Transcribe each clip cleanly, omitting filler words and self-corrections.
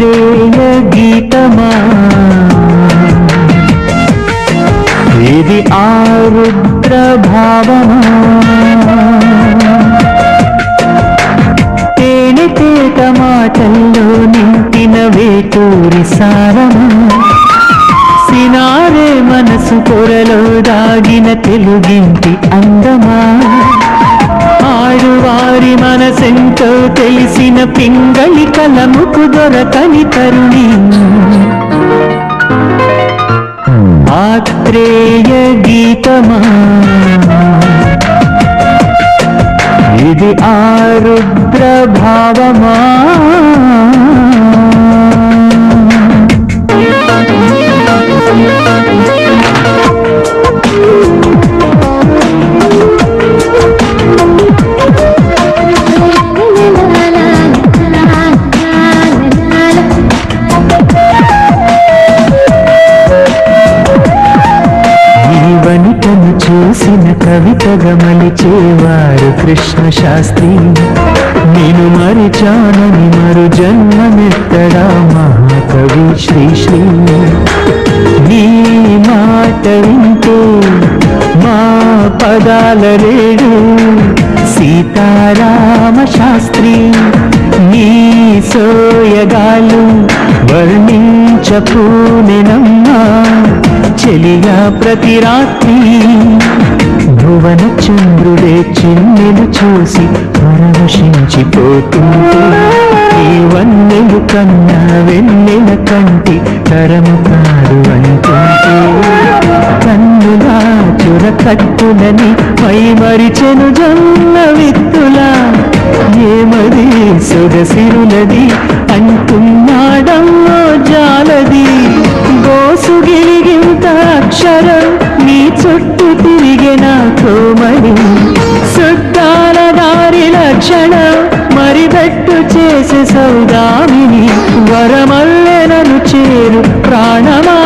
ఆత్రేయ గీతమా ఇది ఆరుద్ర భావమా తేనె తేట మాటల్లో నింపిన వేటూరి సారమా సినారే మనసు పొరలో దాగిన తెలుగింటి అందమా ఆడువారి మనసెంతో తెలిసిన పింగళి కలముకు దొరకని తరుణి ఆత్రేయ గీతమా ఇది ఆరుద్ర భావమా చూసిన కవితగా మలిచేవారు కృష్ణ శాస్త్రి నేను మరిచానని మరు జన్మమెత్తడా మహాకవి శ్రీ నీ మాట వింటూ మా పదాల రేడు సీతారామ శాస్త్రి నీ సోయగాలు వర్ణించపూనెనమ్మా చెలియా ప్రతి రాత్రి భువన చంద్రుడే చిన్నెలు చూసి పరవశించిపోతుంటే ఈ వన్నెలు కన్నా వెన్నెల కంటి తరము కాదు అంటుంటే కన్నులా చురకట్టులని పై మరిచెను జొన్న విత్తులా ఏమది సొగసిరులది అంటున్నాడమ్మో జాలది గోసుగిలిగింత అక్షరం నీ చుట్టూ తిరిగిన కోమలి సుద్దాల దారి లక్షణం మరిబెట్టు చేసే సౌదామిని వరమల్లె నన్ను చేరు ప్రాణమా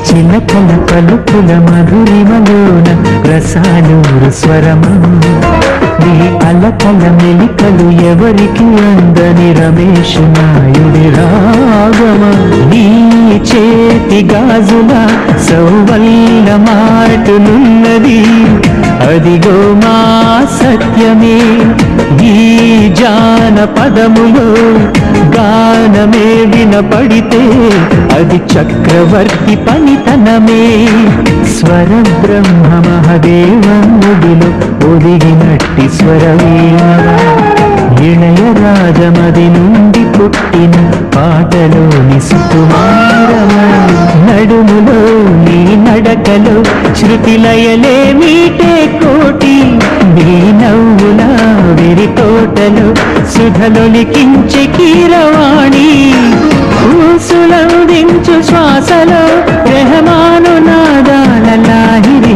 చిలకల పలుకుల మధురిమలోన రసాలూరు స్వరమా నీ అలకల మెలికలు ఎవరికి అందని రమేష్ నాయుడి రాగమా నీ చేతి గాజుల సౌవల్ల మాటునున్నది అదిగో మా సత్యమే ఈ జానపదములో గానమే వినపడితే అది చక్రవర్తి పనితనమే స్వర బ్రహ్మ మహదేవముడిలో ఒదిగినట్టి స్వరవీణ ఇళయరాజమది నుండి పుట్టిన పాటలోని సుకుమారమా నడుములో నీ నడకలో శృతిలయలే మీటే కోటి నీ నవ్వుల విరి తోటలో సుధలొలికించే కీరవాణి ఊసులందించు శ్వాసలో రెహమాను నాదాల లాహిరి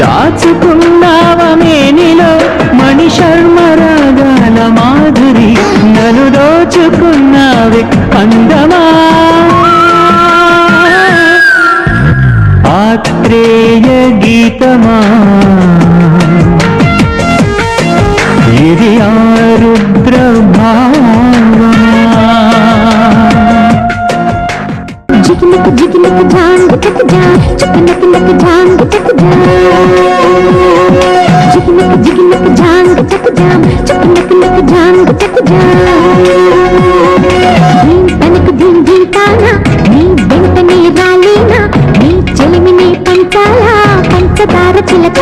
దాచుకున్నావమేనిలో మణి శర్మ రాగాల మాధురి నన్ను దోచుకున్నావే అందమా ఆత్రేయ గీతమా ఇది ఆరుద్ర భావమా జిగినక జిగినక జాంగ్ టక్ జా చకనక నక జాంగ్ టక్ జా జిగినక జిగినక జాంగ్ టక్ జా చకనక నక జాంగ్ టక్ జా నీ తనకు దిన్ దిన్ తానా నీ వెంటనే రాలేనా నీ చెలిమిని పంచాలా పంచదార చిలక